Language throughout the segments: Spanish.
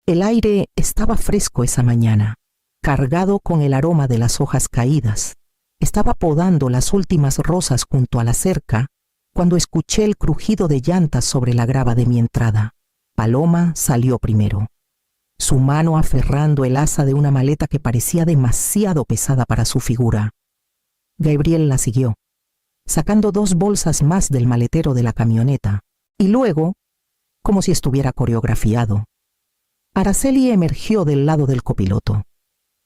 El aire estaba fresco esa mañana, cargado con el aroma de las hojas caídas. Estaba podando las últimas rosas junto a la cerca cuando escuché el crujido de llantas sobre la grava de mi entrada. Paloma salió primero, su mano aferrando el asa de una maleta que parecía demasiado pesada para su figura. Gabriel la siguió, sacando 2 bolsas más del maletero de la camioneta, y luego, como si estuviera coreografiado, Araceli emergió del lado del copiloto,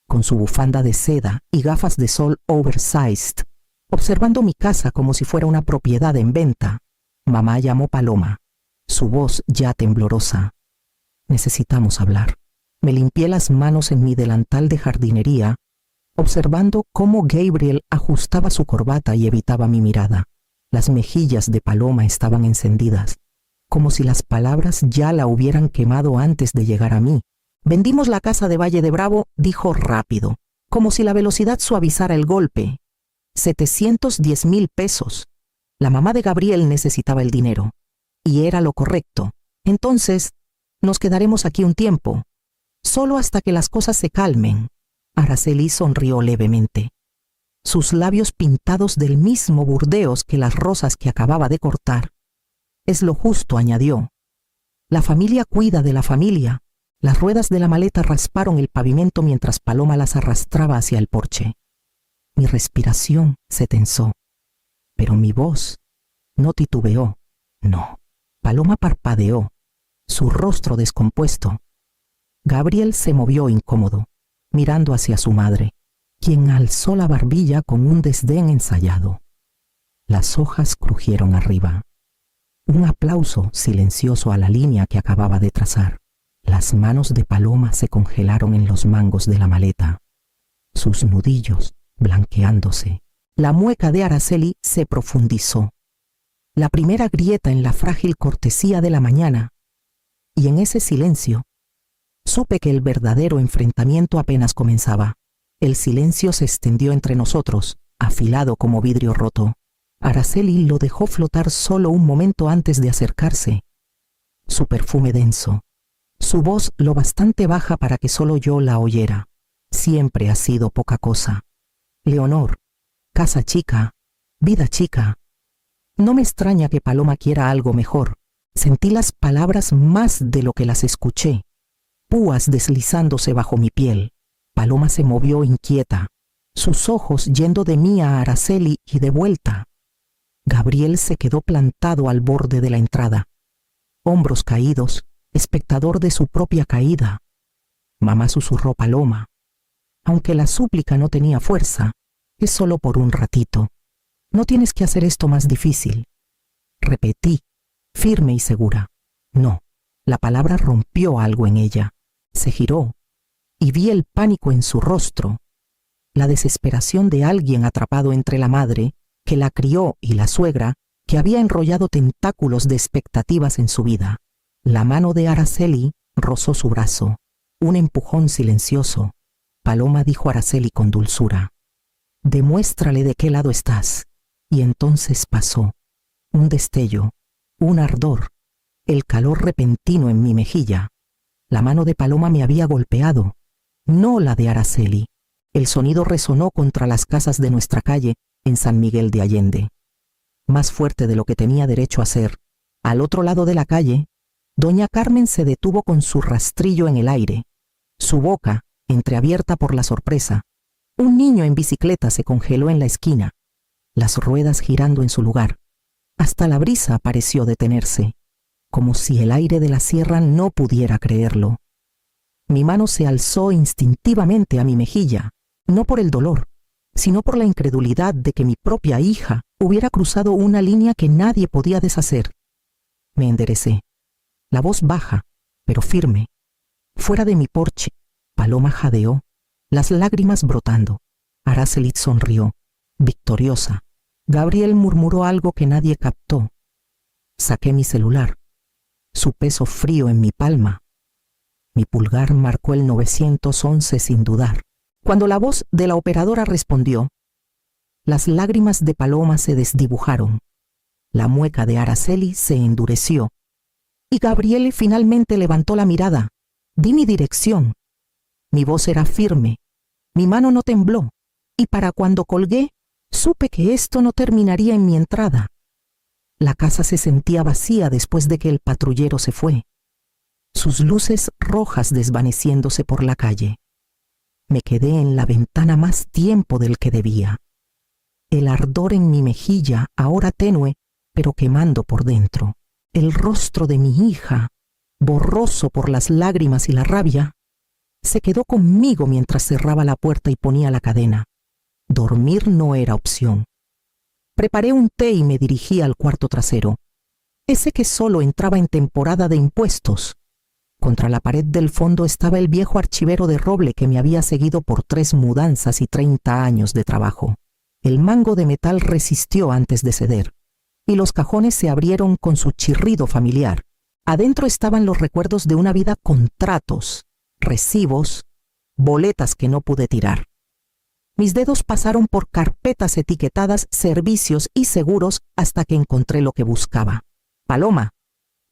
con su bufanda de seda y gafas de sol oversized, observando mi casa como si fuera una propiedad en venta. Mamá llamó Paloma, su voz ya temblorosa. Necesitamos hablar. Me limpié las manos en mi delantal de jardinería, observando cómo Gabriel ajustaba su corbata y evitaba mi mirada. Las mejillas de Paloma estaban encendidas, como si las palabras ya la hubieran quemado antes de llegar a mí. Vendimos la casa de Valle de Bravo, dijo rápido, como si la velocidad suavizara el golpe. 710,000 pesos. La mamá de Gabriel necesitaba el dinero, y era lo correcto. Entonces, nos quedaremos aquí un tiempo, solo hasta que las cosas se calmen. Araceli sonrió levemente. Sus labios pintados del mismo burdeos que las rosas que acababa de cortar. Es lo justo, añadió. La familia cuida de la familia. Las ruedas de la maleta rasparon el pavimento mientras Paloma las arrastraba hacia el porche. Mi respiración se tensó, pero mi voz no titubeó. No. Paloma parpadeó, su rostro descompuesto. Gabriel se movió incómodo, mirando hacia su madre, quien alzó la barbilla con un desdén ensayado. Las hojas crujieron arriba. Un aplauso silencioso a la línea que acababa de trazar. Las manos de Paloma se congelaron en los mangos de la maleta, sus nudillos blanqueándose. La mueca de Araceli se profundizó. La primera grieta en la frágil cortesía de la mañana, y en ese silencio supe que el verdadero enfrentamiento apenas comenzaba. El silencio se extendió entre nosotros, afilado como vidrio roto. Araceli lo dejó flotar solo un momento antes de acercarse. Su perfume denso, su voz lo bastante baja para que solo yo la oyera. Siempre ha sido poca cosa. Leonor, casa chica, vida chica. No me extraña que Paloma quiera algo mejor. Sentí las palabras más de lo que las escuché, púas deslizándose bajo mi piel. Paloma se movió inquieta, sus ojos yendo de mí a Araceli y de vuelta. Gabriel se quedó plantado al borde de la entrada, hombros caídos, espectador de su propia caída. Mamá susurró Paloma. Aunque la súplica no tenía fuerza, es solo por un ratito. No tienes que hacer esto más difícil. Repetí, firme y segura. No, la palabra rompió algo en ella. Se giró, y vi el pánico en su rostro, la desesperación de alguien atrapado entre la madre, que la crió, y la suegra, que había enrollado tentáculos de expectativas en su vida. La mano de Araceli rozó su brazo, un empujón silencioso. Paloma dijo a Araceli con dulzura, «Demuéstrale de qué lado estás». Y entonces pasó, un destello, un ardor, el calor repentino en mi mejilla. La mano de Paloma me había golpeado, no la de Araceli. El sonido resonó contra las casas de nuestra calle en San Miguel de Allende. Más fuerte de lo que tenía derecho a ser, al otro lado de la calle, doña Carmen se detuvo con su rastrillo en el aire, su boca entreabierta por la sorpresa. Un niño en bicicleta se congeló en la esquina, las ruedas girando en su lugar. Hasta la brisa pareció detenerse, como si el aire de la sierra no pudiera creerlo. Mi mano se alzó instintivamente a mi mejilla, no por el dolor, sino por la incredulidad de que mi propia hija hubiera cruzado una línea que nadie podía deshacer. Me enderecé, la voz baja, pero firme. Fuera de mi porche, Paloma jadeó, las lágrimas brotando. Araceli sonrió, victoriosa. Gabriel murmuró algo que nadie captó. Saqué mi celular, su peso frío en mi palma. Mi pulgar marcó el 911 sin dudar. Cuando la voz de la operadora respondió, las lágrimas de Paloma se desdibujaron. La mueca de Araceli se endureció, y Gabriel finalmente levantó la mirada, Di mi dirección. Mi voz era firme, mi mano no tembló, y para cuando colgué, supe que esto no terminaría en mi entrada. La casa se sentía vacía después de que el patrullero se fue, sus luces rojas desvaneciéndose por la calle. Me quedé en la ventana más tiempo del que debía. El ardor en mi mejilla, ahora tenue, pero quemando por dentro. El rostro de mi hija, borroso por las lágrimas y la rabia, se quedó conmigo mientras cerraba la puerta y ponía la cadena. Dormir no era opción. Preparé un té y me dirigí al cuarto trasero, ese que solo entraba en temporada de impuestos. Contra la pared del fondo estaba el viejo archivero de roble que me había seguido por 3 mudanzas y 30 años de trabajo. El mango de metal resistió antes de ceder, y los cajones se abrieron con su chirrido familiar. Adentro estaban los recuerdos de una vida con tratos, recibos, boletas que no pude tirar. Mis dedos pasaron por carpetas etiquetadas servicios y seguros hasta que encontré lo que buscaba. Paloma.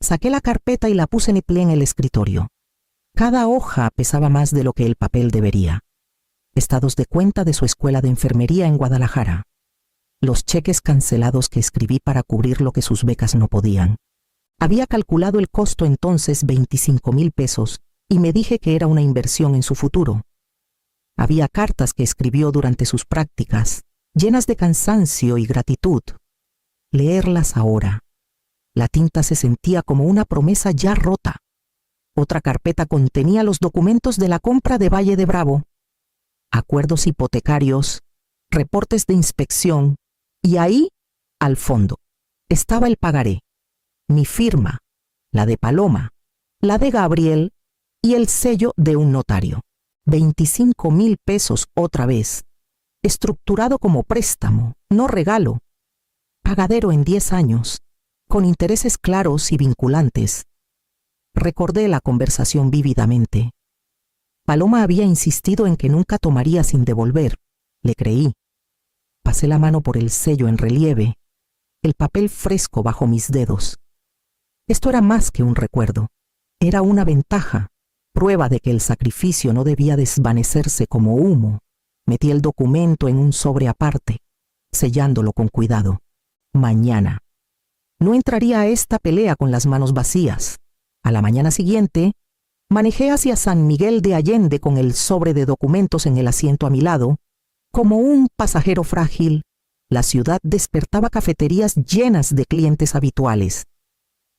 Saqué la carpeta y la puse en pie en el escritorio. Cada hoja pesaba más de lo que el papel debería. Estados de cuenta de su escuela de enfermería en Guadalajara. Los cheques cancelados que escribí para cubrir lo que sus becas no podían. Había calculado el costo entonces 25,000 pesos y me dije que era una inversión en su futuro. Había cartas que escribió durante sus prácticas, llenas de cansancio y gratitud. Leerlas ahora. La tinta se sentía como una promesa ya rota. Otra carpeta contenía los documentos de la compra de Valle de Bravo, acuerdos hipotecarios, reportes de inspección, y ahí, al fondo, estaba el pagaré, mi firma, la de Paloma, la de Gabriel y el sello de un notario. 25,000 pesos otra vez, estructurado como préstamo, no regalo, pagadero en 10 años, con intereses claros y vinculantes. Recordé la conversación vívidamente. Paloma había insistido en que nunca tomaría sin devolver. Le creí. Pasé la mano por el sello en relieve, el papel fresco bajo mis dedos. Esto era más que un recuerdo. Era una ventaja, prueba de que el sacrificio no debía desvanecerse como humo. Metí el documento en un sobre aparte, sellándolo con cuidado. Mañana. No entraría a esta pelea con las manos vacías. A la mañana siguiente, manejé hacia San Miguel de Allende con el sobre de documentos en el asiento a mi lado. Como un pasajero frágil, la ciudad despertaba cafeterías llenas de clientes habituales,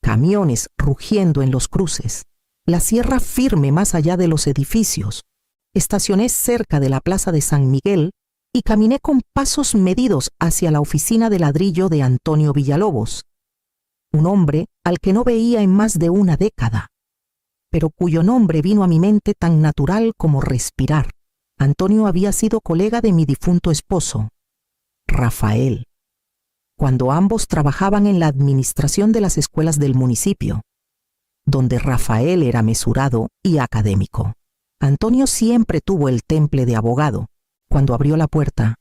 camiones rugiendo en los cruces, la sierra firme más allá de los edificios. Estacioné cerca de la plaza de San Miguel y caminé con pasos medidos hacia la oficina de ladrillo de Antonio Villalobos, un hombre al que no veía en más de una década, pero cuyo nombre vino a mi mente tan natural como respirar. Antonio había sido colega de mi difunto esposo, Rafael, cuando ambos trabajaban en la administración de las escuelas del municipio, donde Rafael era mesurado y académico. Antonio siempre tuvo el temple de abogado. Cuando abrió la puerta,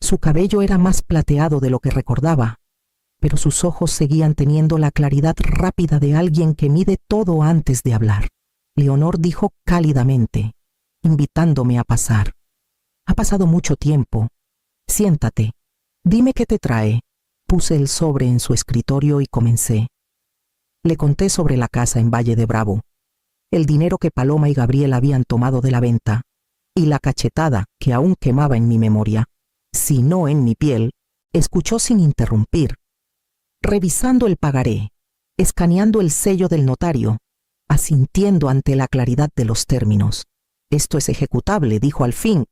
su cabello era más plateado de lo que recordaba, pero sus ojos seguían teniendo la claridad rápida de alguien que mide todo antes de hablar. Leonor dijo cálidamente, invitándome a pasar: «Ha pasado mucho tiempo. Siéntate. Dime qué te trae». Puse el sobre en su escritorio y comencé. Le conté sobre la casa en Valle de Bravo, el dinero que Paloma y Gabriel habían tomado de la venta, y la cachetada que aún quemaba en mi memoria, si no en mi piel. Escuchó sin interrumpir, revisando el pagaré, escaneando el sello del notario, asintiendo ante la claridad de los términos. «Esto es ejecutable», dijo al fin,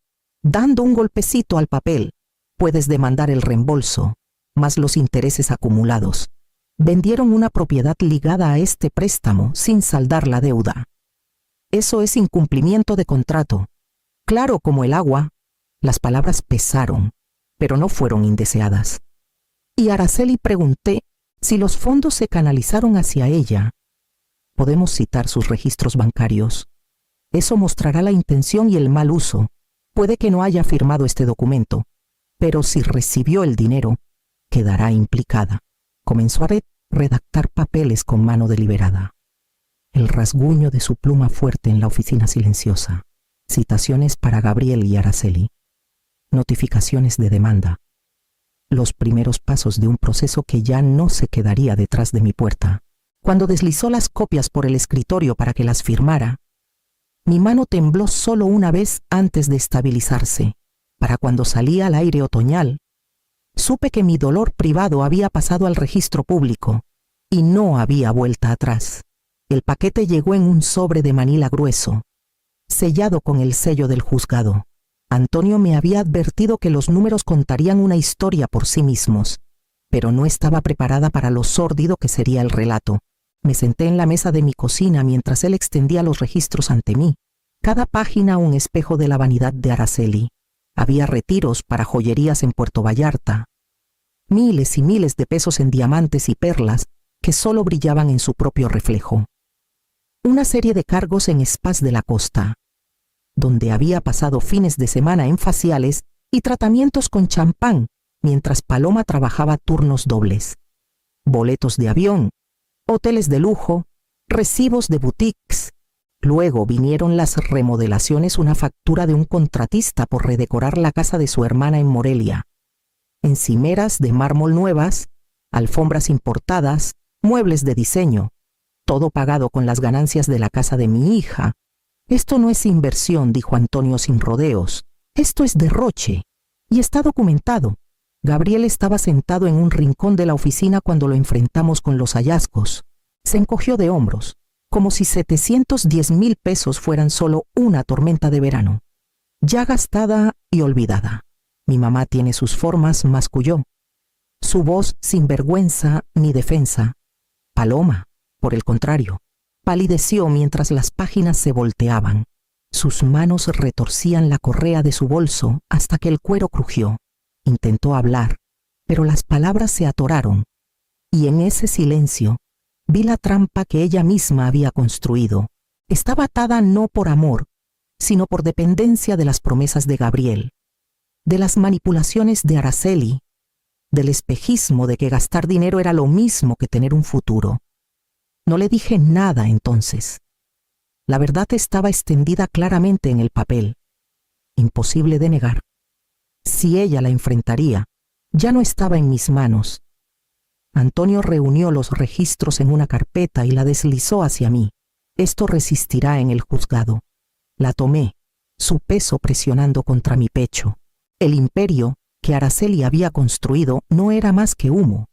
dando un golpecito al papel. «Puedes demandar el reembolso, más los intereses acumulados». Vendieron una propiedad ligada a este préstamo sin saldar la deuda. Eso es incumplimiento de contrato. Claro como el agua. Las palabras pesaron, pero no fueron indeseadas. Y a Araceli pregunté si los fondos se canalizaron hacia ella. Podemos citar sus registros bancarios. Eso mostrará la intención y el mal uso. Puede que no haya firmado este documento, pero si recibió el dinero, quedará implicada. Comenzó a redactar papeles con mano deliberada. el rasguño de su pluma fuerte en la oficina silenciosa, citaciones para Gabriel y Araceli, notificaciones de demanda, los primeros pasos de un proceso que ya no se quedaría detrás de mi puerta. Cuando deslizó las copias por el escritorio para que las firmara, mi mano tembló solo una vez antes de estabilizarse. Para cuando salía al aire otoñal, supe que mi dolor privado había pasado al registro público y no había vuelta atrás. El paquete llegó en un sobre de manila grueso, sellado con el sello del juzgado. Antonio me había advertido que los números contarían una historia por sí mismos, pero no estaba preparada para lo sórdido que sería el relato. Me senté en la mesa de mi cocina mientras él extendía los registros ante mí, cada página un espejo de la vanidad de Araceli. Había retiros para joyerías en Puerto Vallarta, miles y miles de pesos en diamantes y perlas que solo brillaban en su propio reflejo. Una serie de cargos en spas de la costa, donde había pasado fines de semana en faciales y tratamientos con champán, mientras Paloma trabajaba turnos dobles. Boletos de avión, hoteles de lujo, recibos de boutiques. Luego vinieron las remodelaciones, una factura de un contratista por redecorar la casa de su hermana en Morelia. Encimeras de mármol nuevas, alfombras importadas, muebles de diseño, todo pagado con las ganancias de la casa de mi hija. Esto no es inversión, dijo Antonio sin rodeos. Esto es derroche. Y está documentado. Gabriel estaba sentado en un rincón de la oficina cuando lo enfrentamos con los hallazgos. Se encogió de hombros, como si 710,000 pesos fueran solo una tormenta de verano, ya gastada y olvidada. Mi mamá tiene sus formas, masculló. Su voz sin vergüenza ni defensa. Paloma, por el contrario, palideció mientras las páginas se volteaban. Sus manos retorcían la correa de su bolso hasta que el cuero crujió. Intentó hablar, pero las palabras se atoraron, y en ese silencio vi la trampa que ella misma había construido. Estaba atada no por amor, sino por dependencia de las promesas de Gabriel, de las manipulaciones de Araceli, del espejismo de que gastar dinero era lo mismo que tener un futuro. No le dije nada entonces. La verdad estaba extendida claramente en el papel, imposible de negar. Si ella la enfrentaría, ya no estaba en mis manos. Antonio reunió los registros en una carpeta y la deslizó hacia mí. Esto resistirá en el juzgado. La tomé, su peso presionando contra mi pecho. El imperio que Araceli había construido no era más que humo.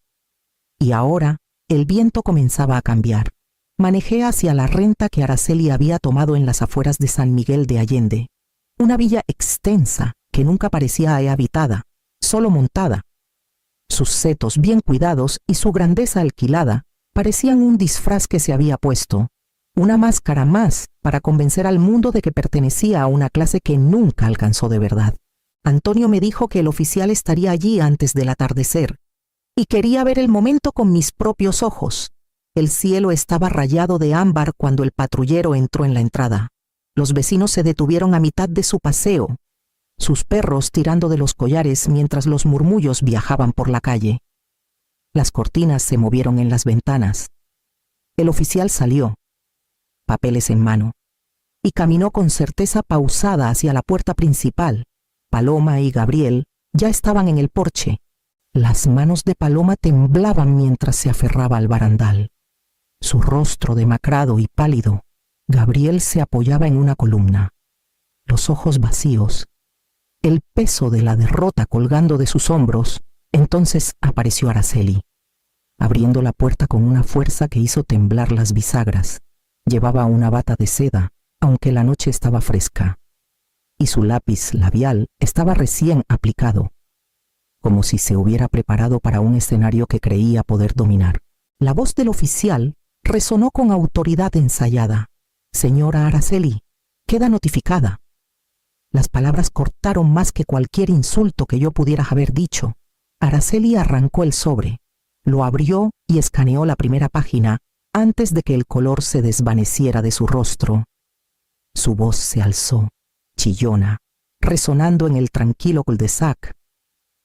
Y ahora el viento comenzaba a cambiar. Manejé hacia la renta que Araceli había tomado en las afueras de San Miguel de Allende. Una villa extensa que nunca parecía habitada, solo montada. Sus setos bien cuidados y su grandeza alquilada parecían un disfraz que se había puesto, una máscara más para convencer al mundo de que pertenecía a una clase que nunca alcanzó de verdad. Antonio me dijo que el oficial estaría allí antes del atardecer, y quería ver el momento con mis propios ojos. El cielo estaba rayado de ámbar cuando el patrullero entró en la entrada. Los vecinos se detuvieron a mitad de su paseo, sus perros tirando de los collares mientras los murmullos viajaban por la calle. Las cortinas se movieron en las ventanas. El oficial salió, papeles en mano, y caminó con certeza pausada hacia la puerta principal. Paloma y Gabriel ya estaban en el porche. Las manos de Paloma temblaban mientras se aferraba al barandal. Su rostro demacrado y pálido, Gabriel se apoyaba en una columna, los ojos vacíos, el peso de la derrota colgando de sus hombros. Entonces apareció Araceli, abriendo la puerta con una fuerza que hizo temblar las bisagras. Llevaba una bata de seda, aunque la noche estaba fresca, y su lápiz labial estaba recién aplicado, como si se hubiera preparado para un escenario que creía poder dominar. La voz del oficial resonó con autoridad ensayada. Señora Araceli, queda notificada. Las palabras cortaron más que cualquier insulto que yo pudiera haber dicho. Araceli arrancó el sobre, lo abrió y escaneó la primera página antes de que el color se desvaneciera de su rostro. Su voz se alzó, chillona, resonando en el tranquilo cul-de-sac.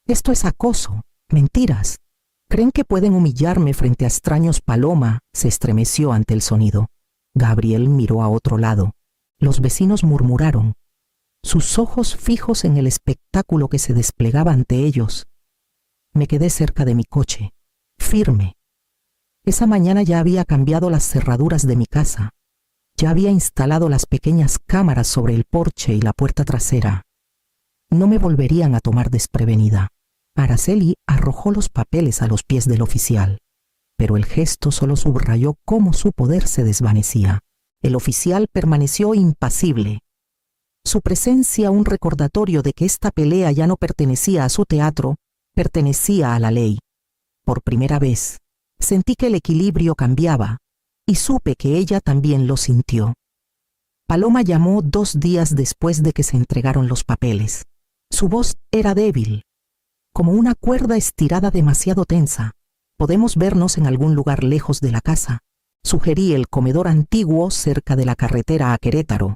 Esto es acoso, mentiras. ¿Creen que pueden humillarme frente a extraños? Paloma se estremeció ante el sonido. Gabriel miró a otro lado. Los vecinos murmuraron, sus ojos fijos en el espectáculo que se desplegaba ante ellos. Me quedé cerca de mi coche, firme. Esa mañana ya había cambiado las cerraduras de mi casa. Ya había instalado las pequeñas cámaras sobre el porche y la puerta trasera. No me volverían a tomar desprevenida. Araceli arrojó los papeles a los pies del oficial, pero el gesto solo subrayó cómo su poder se desvanecía. El oficial permaneció impasible. Su presencia, un recordatorio de que esta pelea ya no pertenecía a su teatro, pertenecía a la ley. Por primera vez, sentí que el equilibrio cambiaba, y supe que ella también lo sintió. Paloma llamó 2 días después de que se entregaron los papeles. Su voz era débil, como una cuerda estirada demasiado tensa. Podemos vernos en algún lugar lejos de la casa. Sugerí el comedor antiguo cerca de la carretera a Querétaro.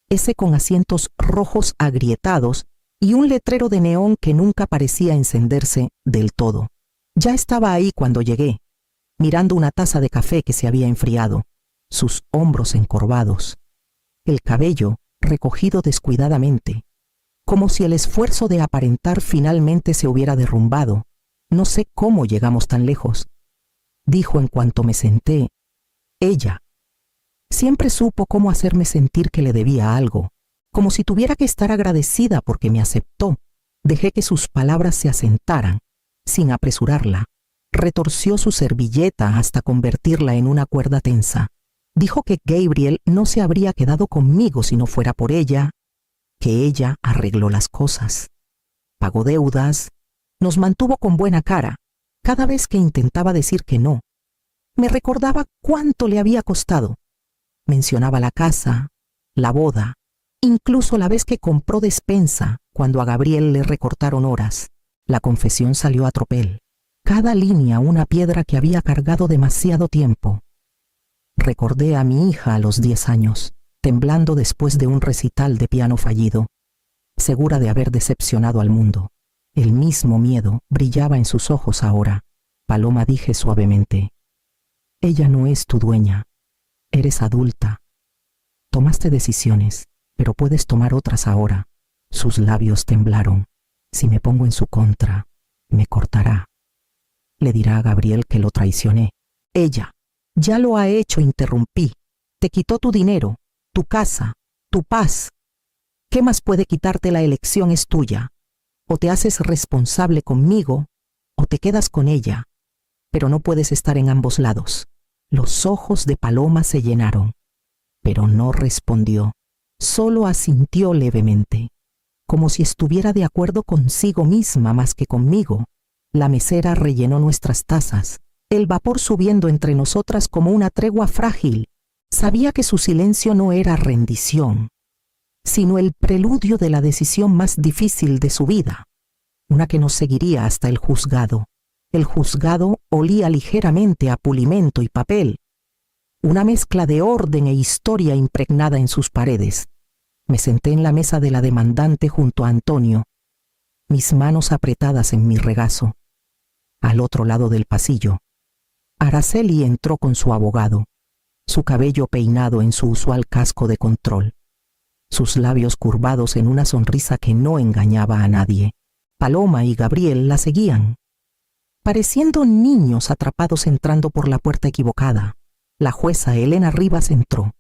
Ese con asientos rojos agrietados y un letrero de neón que nunca parecía encenderse del todo. Ya estaba ahí cuando llegué, mirando una taza de café que se había enfriado, sus hombros encorvados, el cabello recogido descuidadamente, como si el esfuerzo de aparentar finalmente se hubiera derrumbado. No sé cómo llegamos tan lejos, dijo en cuanto me senté. Ella siempre supo cómo hacerme sentir que le debía algo, como si tuviera que estar agradecida porque me aceptó. Dejé que sus palabras se asentaran, sin apresurarla. Retorció su servilleta hasta convertirla en una cuerda tensa. Dijo que Gabriel no se habría quedado conmigo si no fuera por ella, que ella arregló las cosas, pagó deudas, nos mantuvo con buena cara. Cada vez que intentaba decir que no, me recordaba cuánto le había costado. Mencionaba la casa, la boda, incluso la vez que compró despensa cuando a Gabriel le recortaron horas. La confesión salió a tropel. Cada línea una piedra que había cargado demasiado tiempo. Recordé a mi hija a los 10 años, temblando después de un recital de piano fallido, segura de haber decepcionado al mundo. El mismo miedo brillaba en sus ojos ahora. Paloma, dije suavemente, ella no es tu dueña. Eres adulta. Tomaste decisiones, pero puedes tomar otras ahora. Sus labios temblaron. Si me pongo en su contra, me cortará. Le dirá a Gabriel que lo traicioné. Ella ya lo ha hecho, interrumpí. Te quitó tu dinero, tu casa, tu paz. ¿Qué más puede quitarte? La elección es tuya. O te haces responsable conmigo, o te quedas con ella. Pero no puedes estar en ambos lados. Los ojos de Paloma se llenaron, pero no respondió. Solo asintió levemente, como si estuviera de acuerdo consigo misma más que conmigo. La mesera rellenó nuestras tazas, el vapor subiendo entre nosotras como una tregua frágil. Sabía que su silencio no era rendición, sino el preludio de la decisión más difícil de su vida, una que nos seguiría hasta el juzgado. El juzgado olía ligeramente a pulimento y papel, una mezcla de orden e historia impregnada en sus paredes. Me senté en la mesa de la demandante junto a Antonio, mis manos apretadas en mi regazo. Al otro lado del pasillo, Araceli entró con su abogado, su cabello peinado en su usual casco de control, sus labios curvados en una sonrisa que no engañaba a nadie. Paloma y Gabriel la seguían, pareciendo niños atrapados entrando por la puerta equivocada. La jueza Elena Rivas entró,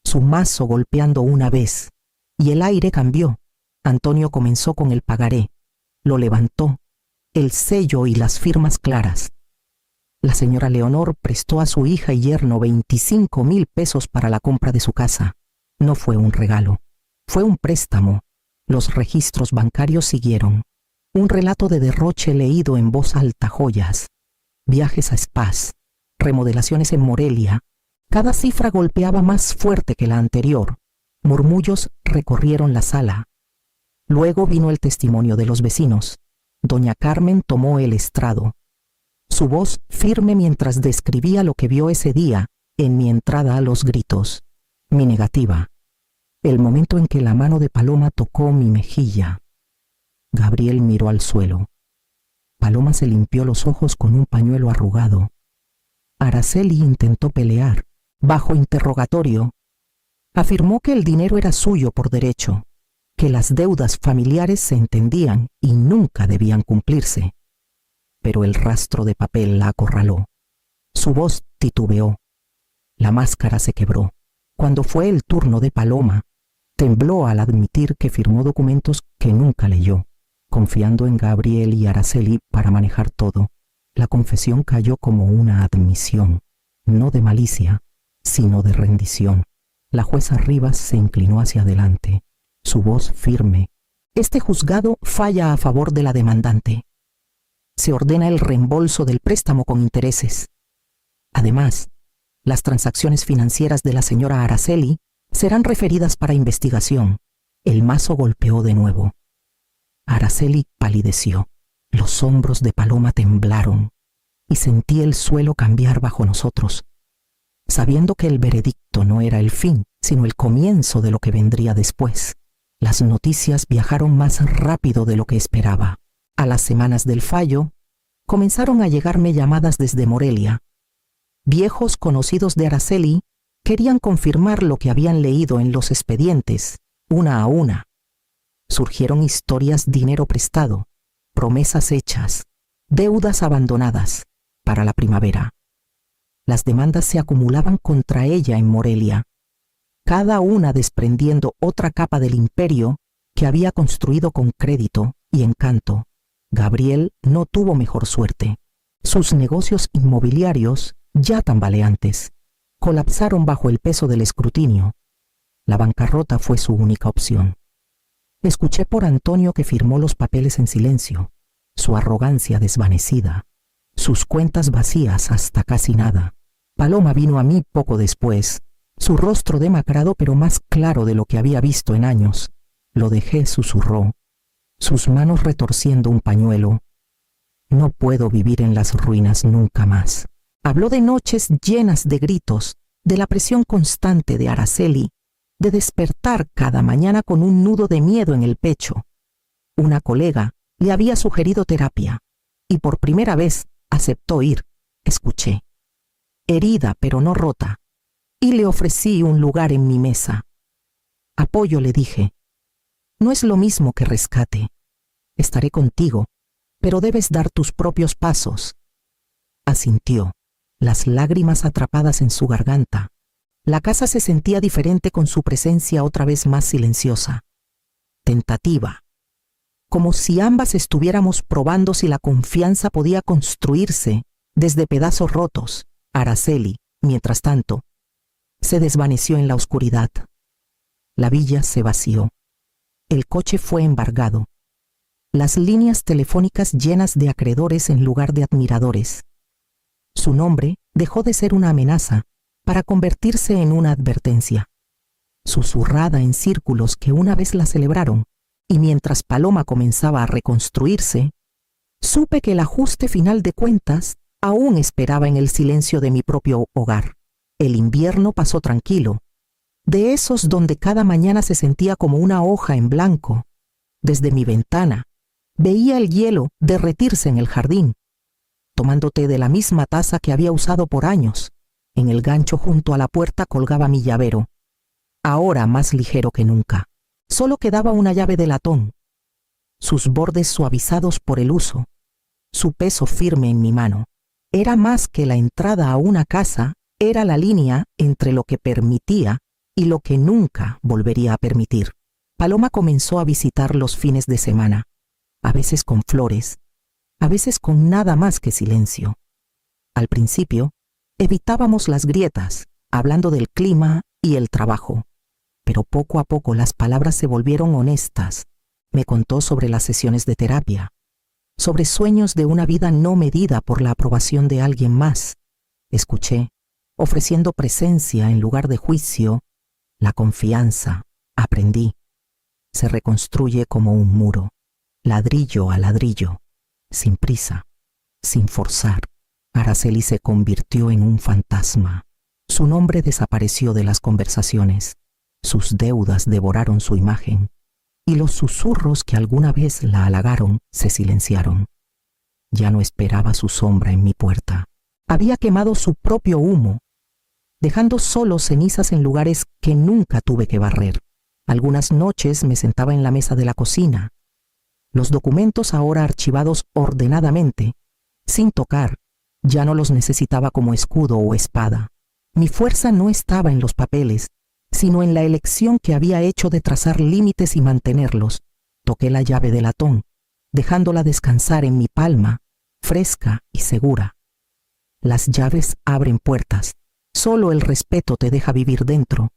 su mazo golpeando una vez, y el aire cambió. Antonio comenzó con el pagaré, lo levantó, el sello y las firmas claras. La señora Leonor prestó a su hija y yerno 25,000 pesos para la compra de su casa. No fue un regalo, fue un préstamo. Los registros bancarios siguieron. Un relato de derroche leído en voz alta, joyas, viajes a spas, remodelaciones en Morelia. Cada cifra golpeaba más fuerte que la anterior. Murmullos recorrieron la sala. Luego vino el testimonio de los vecinos. Doña Carmen tomó el estrado, su voz firme mientras describía lo que vio ese día en mi entrada a los gritos, mi negativa, el momento en que la mano de Paloma tocó mi mejilla. Gabriel miró al suelo. Paloma se limpió los ojos con un pañuelo arrugado. Araceli intentó pelear, bajo interrogatorio, afirmó que el dinero era suyo por derecho, que las deudas familiares se entendían y nunca debían cumplirse. Pero el rastro de papel la acorraló. Su voz titubeó. La máscara se quebró. Cuando fue el turno de Paloma, tembló al admitir que firmó documentos que nunca leyó, confiando en Gabriel y Araceli para manejar todo. La confesión cayó como una admisión, no de malicia, sino de rendición. La jueza Rivas se inclinó hacia adelante, su voz firme. Este juzgado falla a favor de la demandante. Se ordena el reembolso del préstamo con intereses. Además, las transacciones financieras de la señora Araceli serán referidas para investigación. El mazo golpeó de nuevo. Araceli palideció. Los hombros de Paloma temblaron y sentí el suelo cambiar bajo nosotros, sabiendo que el veredicto no era el fin, sino el comienzo de lo que vendría después. Las noticias viajaron más rápido de lo que esperaba. A las semanas del fallo, comenzaron a llegarme llamadas desde Morelia. Viejos conocidos de Araceli querían confirmar lo que habían leído en los expedientes, una a una. Surgieron historias: dinero prestado, promesas hechas, deudas abandonadas para la primavera. Las demandas se acumulaban contra ella en Morelia, cada una desprendiendo otra capa del imperio que había construido con crédito y encanto. Gabriel no tuvo mejor suerte. Sus negocios inmobiliarios, ya tambaleantes, colapsaron bajo el peso del escrutinio. La bancarrota fue su única opción. Escuché por Antonio que firmó los papeles en silencio, su arrogancia desvanecida, sus cuentas vacías hasta casi nada. Paloma vino a mí poco después, su rostro demacrado pero más claro de lo que había visto en años. Lo dejé, susurró, sus manos retorciendo un pañuelo. No puedo vivir en las ruinas nunca más. Habló de noches llenas de gritos, de la presión constante de Araceli, de despertar cada mañana con un nudo de miedo en el pecho. Una colega le había sugerido terapia, y por primera vez aceptó ir. Escuché. Herida pero no rota, y le ofrecí un lugar en mi mesa. Apoyo, le dije. No es lo mismo que rescate. Estaré contigo, pero debes dar tus propios pasos. Asintió, las lágrimas atrapadas en su garganta. La casa se sentía diferente con su presencia otra vez más silenciosa, tentativa, como si ambas estuviéramos probando si la confianza podía construirse desde pedazos rotos. Araceli, mientras tanto, se desvaneció en la oscuridad. La villa se vació. El coche fue embargado. Las líneas telefónicas llenas de acreedores en lugar de admiradores. Su nombre dejó de ser una amenaza para convertirse en una advertencia, susurrada en círculos que una vez la celebraron, y mientras Paloma comenzaba a reconstruirse, supe que el ajuste final de cuentas aún esperaba en el silencio de mi propio hogar. El invierno pasó tranquilo, de esos donde cada mañana se sentía como una hoja en blanco. Desde mi ventana veía el hielo derretirse en el jardín, tomando té de la misma taza que había usado por años. En el gancho junto a la puerta colgaba mi llavero, ahora más ligero que nunca. Solo quedaba una llave de latón, sus bordes suavizados por el uso, su peso firme en mi mano. Era más que la entrada a una casa, era la línea entre lo que permitía y lo que nunca volvería a permitir. Paloma comenzó a visitar los fines de semana, a veces con flores, a veces con nada más que silencio. Al principio, evitábamos las grietas, hablando del clima y el trabajo, pero poco a poco las palabras se volvieron honestas. Me contó sobre las sesiones de terapia, sobre sueños de una vida no medida por la aprobación de alguien más. Escuché, ofreciendo presencia en lugar de juicio, la confianza. Aprendí. Se reconstruye como un muro, ladrillo a ladrillo, sin prisa, sin forzar. Araceli se convirtió en un fantasma. Su nombre desapareció de las conversaciones. Sus deudas devoraron su imagen, y los susurros que alguna vez la halagaron se silenciaron. Ya no esperaba su sombra en mi puerta. Había quemado su propio humo. dejando solo cenizas en lugares que nunca tuve que barrer. Algunas noches me sentaba en la mesa de la cocina, los documentos ahora archivados ordenadamente, sin tocar, ya no los necesitaba como escudo o espada. Mi fuerza no estaba en los papeles, sino en la elección que había hecho de trazar límites y mantenerlos. Toqué la llave de latón, dejándola descansar en mi palma, fresca y segura. Las llaves abren puertas. Solo el respeto te deja vivir dentro,